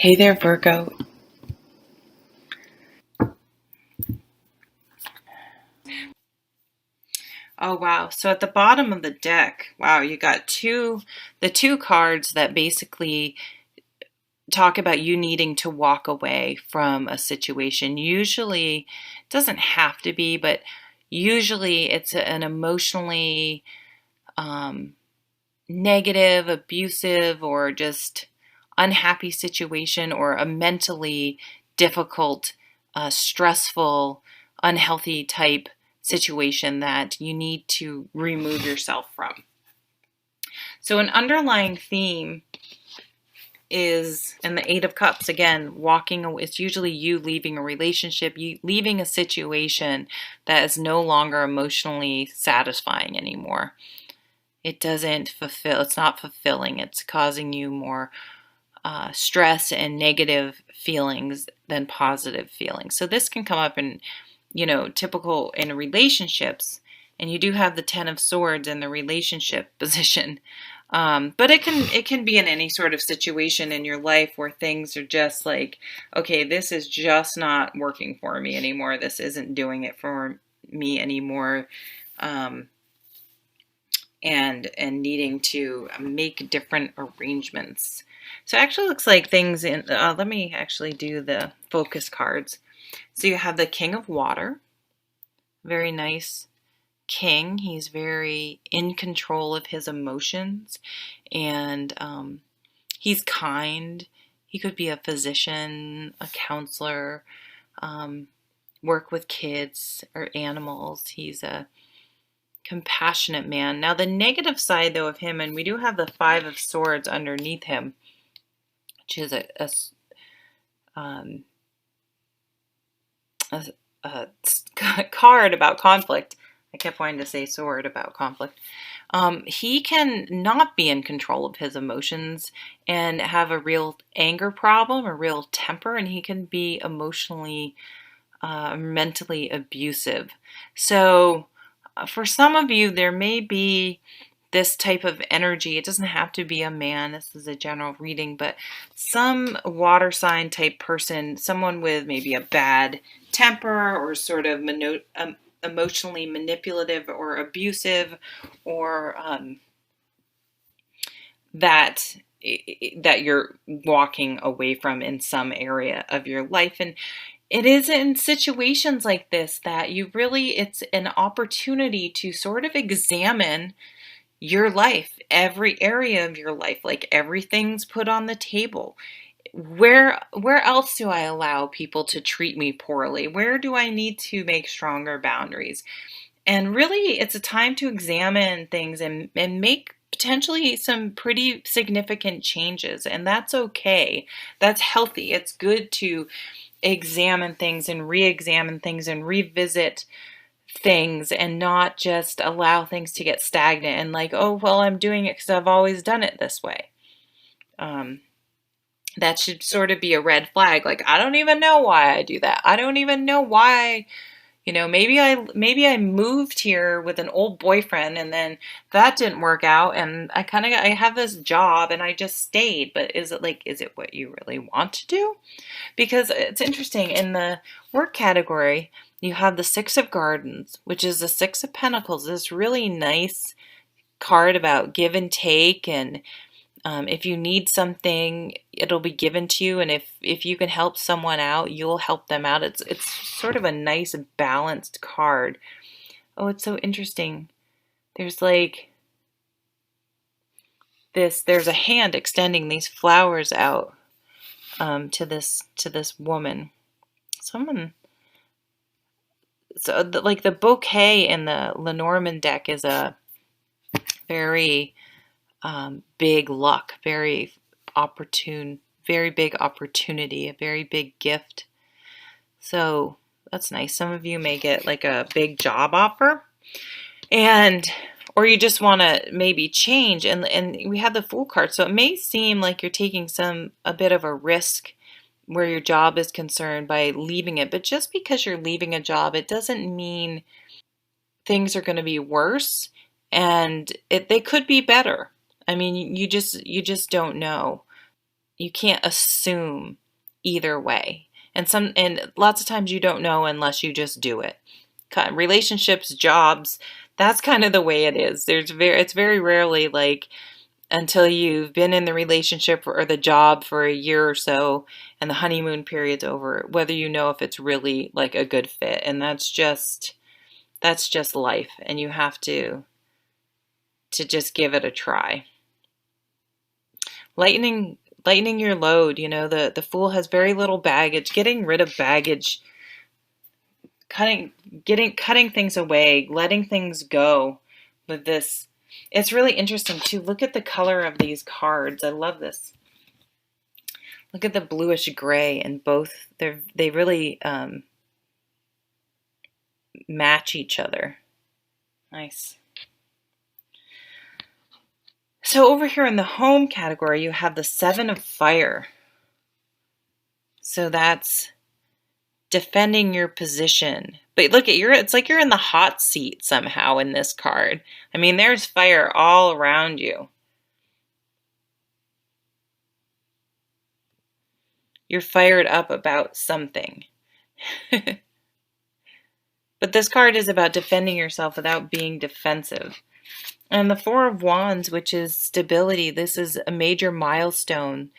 Hey there, Virgo. Oh wow. So at the bottom of the deck, wow, you got the two cards that basically talk about you needing to walk away from a situation. Usually, it doesn't have to be, but usually it's an emotionally um, negative, abusive, or just unhappy situation, or a mentally difficult, stressful, unhealthy type situation that you need to remove yourself from. So, an underlying theme is, and the Eight of Cups, again, walking away. It's usually you leaving a relationship, you leaving a situation that is no longer emotionally satisfying anymore. It doesn't fulfill, it's not fulfilling, it's causing you more stress and negative feelings than positive feelings. So this can come up in, typical in relationships, and you do have the Ten of Swords in the relationship position. But it can be in any sort of situation in your life where things are just like, okay, this is just not working for me anymore. This isn't doing it for me anymore. Um, and needing to make different arrangements. So it actually looks like things in, let me actually do the focus cards. So you have the King of Water, very nice king. He's very in control of his emotions, and he's kind. He could be a physician, a counselor, um, work with kids or animals. He's a compassionate man. Now, the negative side, though, of him, and we do have the Five of Swords underneath him, which is um, a, a card about conflict. I kept wanting to say sword about conflict. He can not be in control of his emotions and have a real anger problem, a real temper, and he can be emotionally, mentally abusive. So, for some of you, there may be this type of energy. It doesn't have to be a man. This is a general reading, but some water sign type person, someone with maybe a bad temper or sort of emotionally manipulative or abusive, or that that you're walking away from in some area of your life. And it is in situations like this that it's an opportunity to sort of examine your life, every area of your life, like everything's put on the table. Where else do I allow people to treat me poorly? Where do I need to make stronger boundaries? And really, it's a time to examine things and make potentially some pretty significant changes. And that's okay. That's healthy. It's good to examine things and re-examine things and revisit things, and not just allow things to get stagnant and like, oh, well, I'm doing it because I've always done it this way. Um, that should sort of be a red flag. Like, I don't even know why I do that. I don't even know why. Maybe I moved here with an old boyfriend, and then that didn't work out, and I have this job and I just stayed. But is it what you really want to do? Because it's interesting, in the work category, you have the Six of Gardens, which is the Six of Pentacles, this really nice card about give and take. And if you need something, it'll be given to you. And if you can help someone out, you'll help them out. It's sort of a nice balanced card. Oh, it's so interesting. There's like there's a hand extending these flowers out to this woman. Someone So like the bouquet in the Lenormand deck is a very big luck, very opportune, very big opportunity, a very big gift. So that's nice. Some of you may get like a big job offer, and or you just want to maybe change, and we have the Fool card. So it may seem like you're taking a bit of a risk where your job is concerned by leaving it, but just because you're leaving a job, it doesn't mean things are going to be worse, and they could be better. I mean, you just don't know. you can't assume either way. And lots of times you don't know unless you just do it. Relationships, jobs, that's kind of the way it is. It's very rarely like until you've been in the relationship or the job for a year or so and the honeymoon period's over, whether you know if it's really like a good fit. And that's just life, and you have to just give it a try. Lightening your load, the Fool has very little baggage. Getting rid of baggage, cutting things away, letting things go with this. It's really interesting too. Look at the color of these cards. I love this. Look at the bluish gray, and both they really match each other. Nice. So over here in the home category, you have the Seven of Fire. So that's defending your position. But look it's like you're in the hot seat somehow in this card. I mean, there's fire all around you. You're fired up about something. But this card is about defending yourself without being defensive. And the Four of Wands, which is stability, this is a major milestone.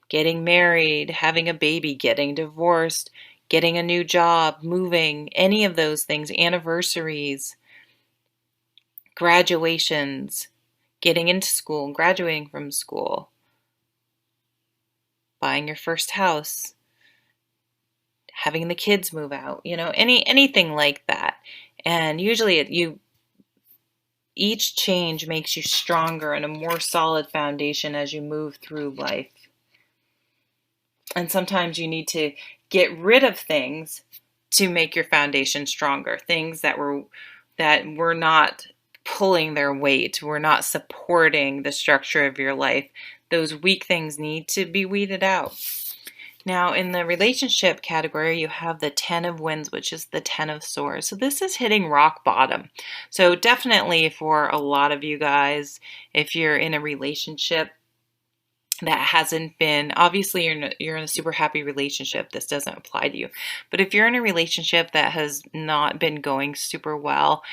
Getting married, having a baby, getting divorced, getting a new job, moving, any of those things, anniversaries, graduations, getting into school, graduating from school, buying your first house, having the kids move out, anything like that. And usually each change makes you stronger and a more solid foundation as you move through life. And sometimes you need to get rid of things to make your foundation stronger. Things that were not pulling their weight, were not supporting the structure of your life. Those weak things need to be weeded out. Now, in the relationship category, you have the Ten of Wands, which is the Ten of Swords. So this is hitting rock bottom. So definitely for a lot of you guys, if you're in a relationship that hasn't been, obviously you're in a super happy relationship, this doesn't apply to you. But if you're in a relationship that has not been going super well,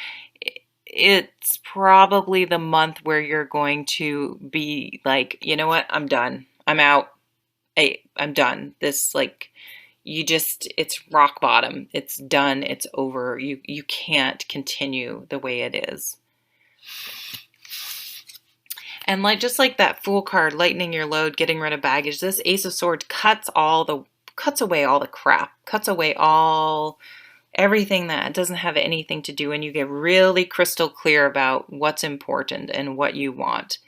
it's probably the month where you're going to be like, you know what, I'm done. I'm out. I'm done. This, like, it's rock bottom. It's done. It's over. You can't continue the way it is. And just like that Fool card, lightening your load, getting rid of baggage, this Ace of Swords cuts away all the crap, cuts away everything that doesn't have anything to do, and you get really crystal clear about what's important and what you want.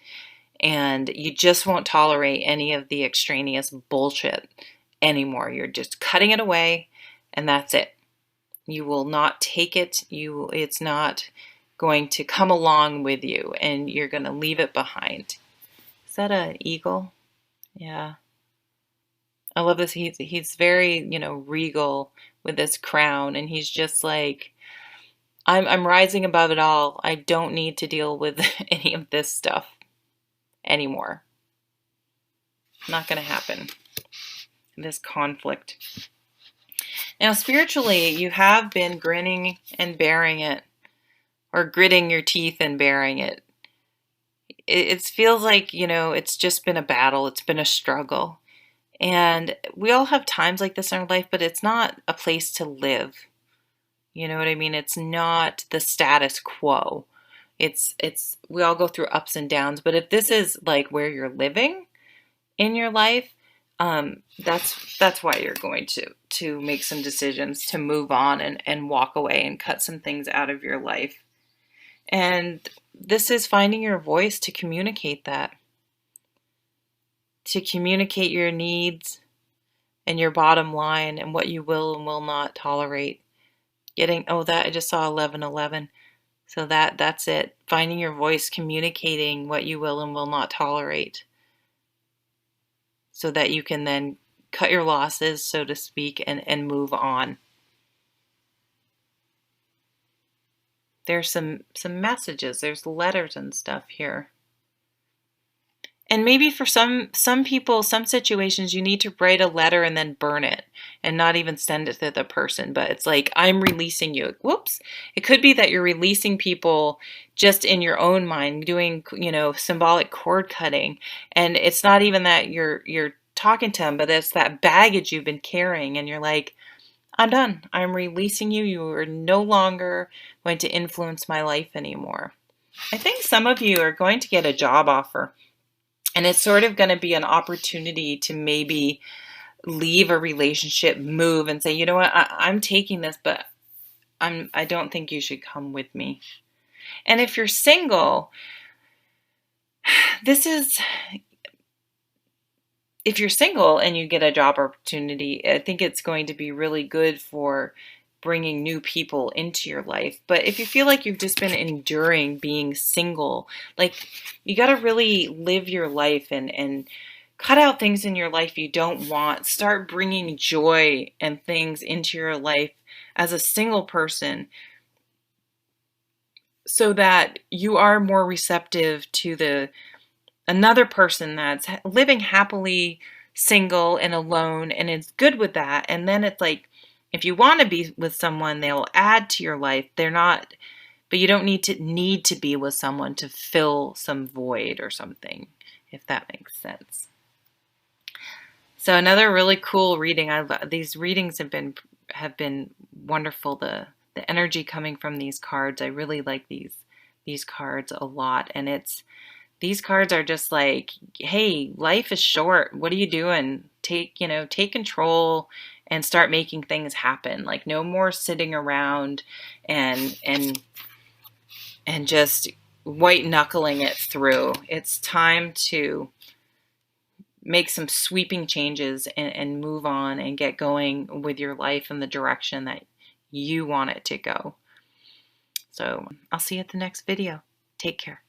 And you just won't tolerate any of the extraneous bullshit anymore. You're just cutting it away, and that's it. You will not take it. It's not going to come along with you, and you're going to leave it behind. Is that an eagle? Yeah. I love this. He's very, regal with this crown, and he's just like, I'm rising above it all. I don't need to deal with any of this stuff anymore. Not going to happen. This conflict. Now, spiritually, you have been grinning and bearing it, or gritting your teeth and bearing it. It feels like, it's just been a battle. It's been a struggle. And we all have times like this in our life, but it's not a place to live. You know what I mean? It's not the status quo. We all go through ups and downs, but if this is like where you're living in your life, that's why you're going to make some decisions to move on and walk away and cut some things out of your life. And this is finding your voice to communicate that, to communicate your needs and your bottom line and what you will and will not tolerate. I just saw 1111. So that's it. Finding your voice, communicating what you will and will not tolerate, so that you can then cut your losses, so to speak, and move on. There's some messages, there's letters and stuff here. And maybe for some people, some situations, you need to write a letter and then burn it and not even send it to the person. But it's like, I'm releasing you. Whoops. It could be that you're releasing people just in your own mind, doing, symbolic cord cutting. And it's not even that you're talking to them, but it's that baggage you've been carrying. And you're like, I'm done. I'm releasing you. You are no longer going to influence my life anymore. I think some of you are going to get a job offer. And it's sort of going to be an opportunity to maybe leave a relationship, move, and say, you know what, I'm taking this, but I don't think you should come with me. And if you're single, if you're single and you get a job opportunity, I think it's going to be really good for bringing new people into your life. But if you feel like you've just been enduring being single, like, you got to really live your life and cut out things in your life you don't want. Start bringing joy and things into your life as a single person so that you are more receptive to another person that's living happily single and alone and is good with that. And then it's like, if you want to be with someone, they'll add to your life. They're not, but you don't need to be with someone to fill some void or something, if that makes sense. So another really cool reading. These readings have been wonderful. The energy coming from these cards, I really like these cards a lot. And these cards are just like, hey, life is short. What are you doing? Take control and start making things happen. Like, no more sitting around and just white knuckling it through. It's time to make some sweeping changes and move on and get going with your life in the direction that you want it to go. So I'll see you at the next video. Take care.